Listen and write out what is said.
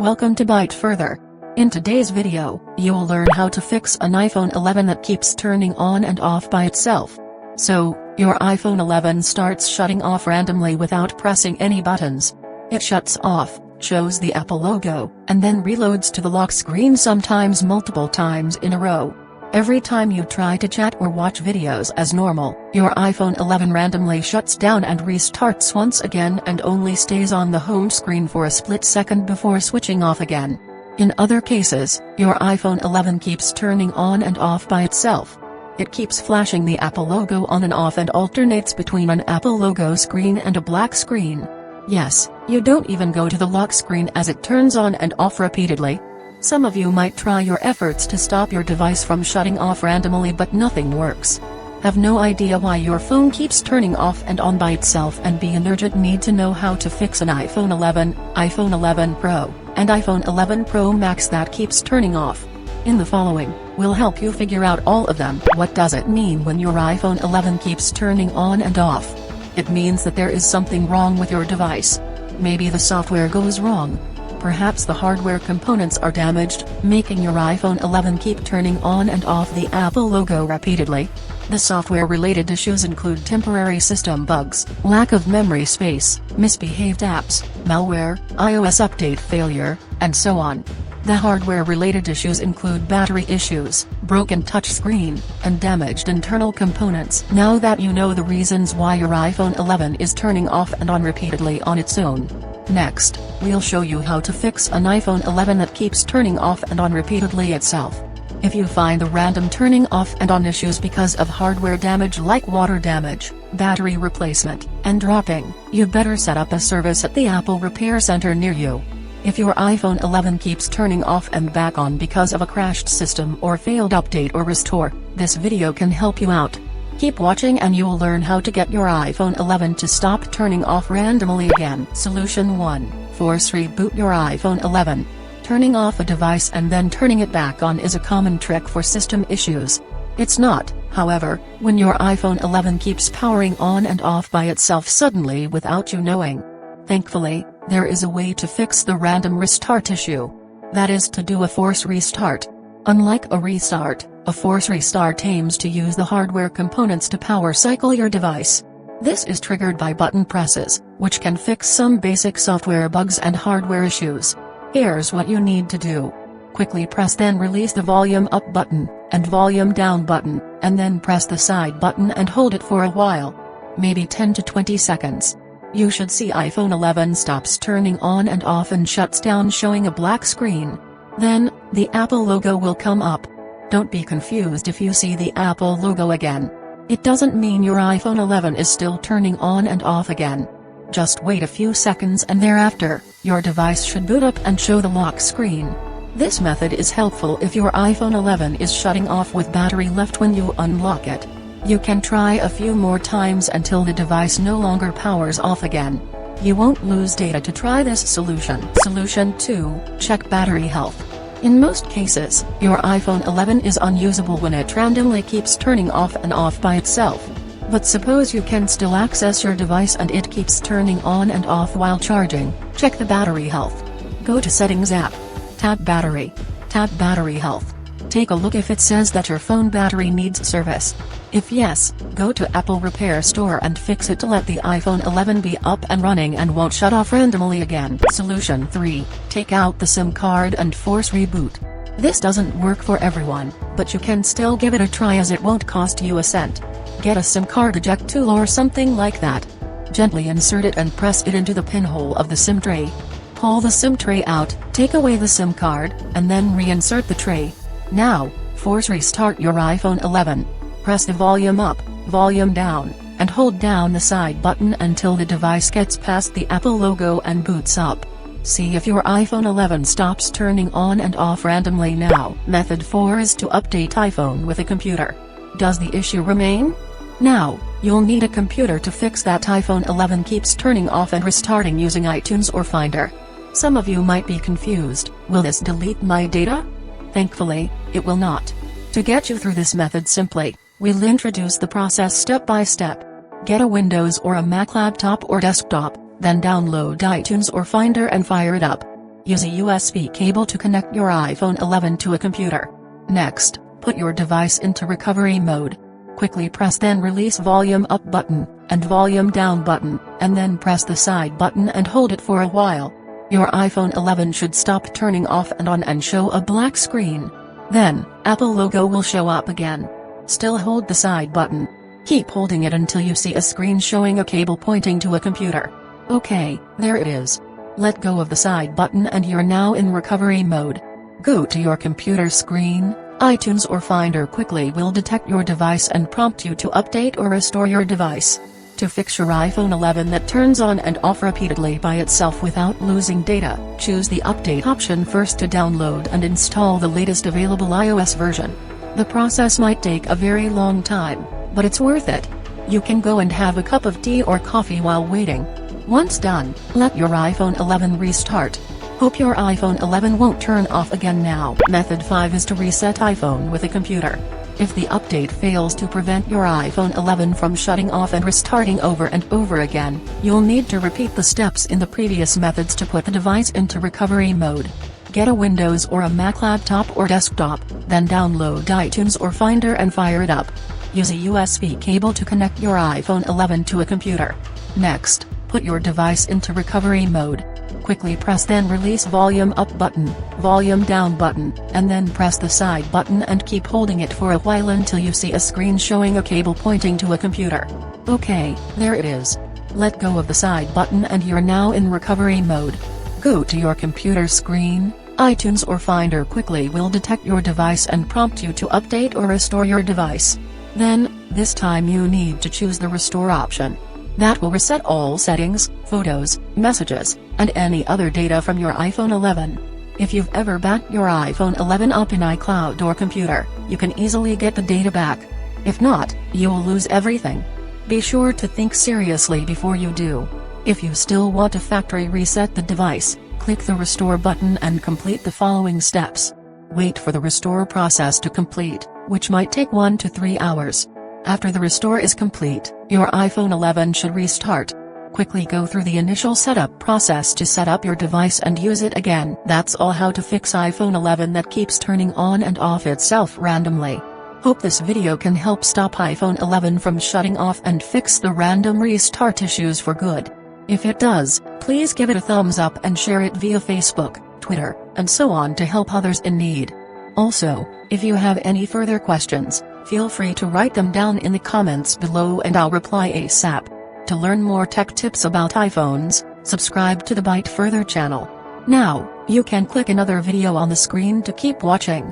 Welcome to Byte Further. In today's video, you'll learn how to fix an iPhone 11 that keeps turning on and off by itself. So, your iPhone 11 starts shutting off randomly without pressing any buttons. It shuts off, shows the Apple logo, and then reloads to the lock screen, sometimes multiple times in a row. Every time you try to chat or watch videos as normal, your iPhone 11 randomly shuts down and restarts once again and only stays on the home screen for a split second before switching off again. In other cases, your iPhone 11 keeps turning on and off by itself. It keeps flashing the Apple logo on and off and alternates between an Apple logo screen and a black screen. Yes, you don't even go to the lock screen as it turns on and off repeatedly. Some of you might try your efforts to stop your device from shutting off randomly, but nothing works. Have no idea why your phone keeps turning off and on by itself and be in urgent need to know how to fix an iPhone 11, iPhone 11 Pro, and iPhone 11 Pro Max that keeps turning off. In the following, we'll help you figure out all of them. What does it mean when your iPhone 11 keeps turning on and off? It means that there is something wrong with your device. Maybe the software goes wrong. Perhaps the hardware components are damaged, making your iPhone 11 keep turning on and off the Apple logo repeatedly. The software-related issues include temporary system bugs, lack of memory space, misbehaved apps, malware, iOS update failure, and so on. The hardware-related issues include battery issues, broken touchscreen, and damaged internal components. Now that you know the reasons why your iPhone 11 is turning off and on repeatedly on its own. Next, we'll show you how to fix an iPhone 11 that keeps turning off and on repeatedly itself. If you find the random turning off and on issues because of hardware damage like water damage, battery replacement, and dropping, you better set up a service at the Apple Repair Center near you. If your iPhone 11 keeps turning off and back on because of a crashed system or failed update or restore, this video can help you out. Keep watching and you'll learn how to get your iPhone 11 to stop turning off randomly again. Solution 1. Force reboot your iPhone 11. Turning off a device and then turning it back on is a common trick for system issues. It's not, however, when your iPhone 11 keeps powering on and off by itself suddenly without you knowing. Thankfully, there is a way to fix the random restart issue. That is to do a force restart. Unlike a restart, a force restart aims to use the hardware components to power cycle your device. This is triggered by button presses, which can fix some basic software bugs and hardware issues. Here's what you need to do. Quickly press then release the volume up button, and volume down button, and then press the side button and hold it for a while. Maybe 10 to 20 seconds. You should see iPhone 11 stops turning on and off and shuts down, showing a black screen. Then, the Apple logo will come up. Don't be confused if you see the Apple logo again. It doesn't mean your iPhone 11 is still turning on and off again. Just wait a few seconds and thereafter, your device should boot up and show the lock screen. This method is helpful if your iPhone 11 is shutting off with battery left when you unlock it. You can try a few more times until the device no longer powers off again. You won't lose data to try this solution. Solution 2. Check battery health. In most cases, your iPhone 11 is unusable when it randomly keeps turning off and off by itself. But suppose you can still access your device and it keeps turning on and off while charging. Check the battery health. Go to Settings app. Tap Battery. Tap Battery Health. Take a look if it says that your phone battery needs service. If yes, go to Apple Repair Store and fix it to let the iPhone 11 be up and running and won't shut off randomly again. Solution 3. Take out the SIM card and force reboot. This doesn't work for everyone, but you can still give it a try as it won't cost you a cent. Get a SIM card eject tool or something like that. Gently insert it and press it into the pinhole of the SIM tray. Pull the SIM tray out, take away the SIM card, and then reinsert the tray. Now, force restart your iPhone 11. Press the volume up, volume down, and hold down the side button until the device gets past the Apple logo and boots up. See if your iPhone 11 stops turning on and off randomly now. Method 4 is to update iPhone with a computer. Does the issue remain? Now, you'll need a computer to fix that iPhone 11 keeps turning off and restarting using iTunes or Finder. Some of you might be confused, will this delete my data? Thankfully, it will not. To get you through this method simply, we'll introduce the process step by step. Get a Windows or a Mac laptop or desktop, then download iTunes or Finder and fire it up. Use a USB cable to connect your iPhone 11 to a computer. Next, put your device into recovery mode. Quickly press then release volume up button, and volume down button, and then press the side button and hold it for a while. Your iPhone 11 should stop turning off and on and show a black screen. Then, Apple logo will show up again. Still hold the side button. Keep holding it until you see a screen showing a cable pointing to a computer. Okay, there it is. Let go of the side button and you're now in recovery mode. Go to your computer screen. iTunes or Finder quickly will detect your device and prompt you to update or restore your device. To fix your iPhone 11 that turns on and off repeatedly by itself without losing data, choose the update option first to download and install the latest available iOS version. The process might take a very long time, but it's worth it. You can go and have a cup of tea or coffee while waiting. Once done, let your iPhone 11 restart. Hope your iPhone 11 won't turn off again now. Method 5 is to reset iPhone with a computer. If the update fails to prevent your iPhone 11 from shutting off and restarting over and over again, you'll need to repeat the steps in the previous methods to put the device into recovery mode. Get a Windows or a Mac laptop or desktop, then download iTunes or Finder and fire it up. Use a USB cable to connect your iPhone 11 to a computer. Next, put your device into recovery mode. Quickly press then release volume up button, volume down button, and then press the side button and keep holding it for a while until you see a screen showing a cable pointing to a computer. Okay, there it is. Let go of the side button and you're now in recovery mode. Go to your computer screen. iTunes or Finder quickly will detect your device and prompt you to update or restore your device. Then, this time you need to choose the restore option. That will reset all settings, photos, messages, and any other data from your iPhone 11. If you've ever backed your iPhone 11 up in iCloud or computer, you can easily get the data back. If not, you'll lose everything. Be sure to think seriously before you do. If you still want to factory reset the device, click the restore button and complete the following steps. Wait for the restore process to complete, which might take 1 to 3 hours. After the restore is complete, your iPhone 11 should restart. Quickly go through the initial setup process to set up your device and use it again. That's all how to fix iPhone 11 that keeps turning on and off itself randomly. Hope this video can help stop iPhone 11 from shutting off and fix the random restart issues for good. If it does, please give it a thumbs up and share it via Facebook, Twitter, and so on to help others in need. Also, if you have any further questions, feel free to write them down in the comments below and I'll reply ASAP. To learn more tech tips about iPhones, subscribe to the Byte Further channel. Now, you can click another video on the screen to keep watching.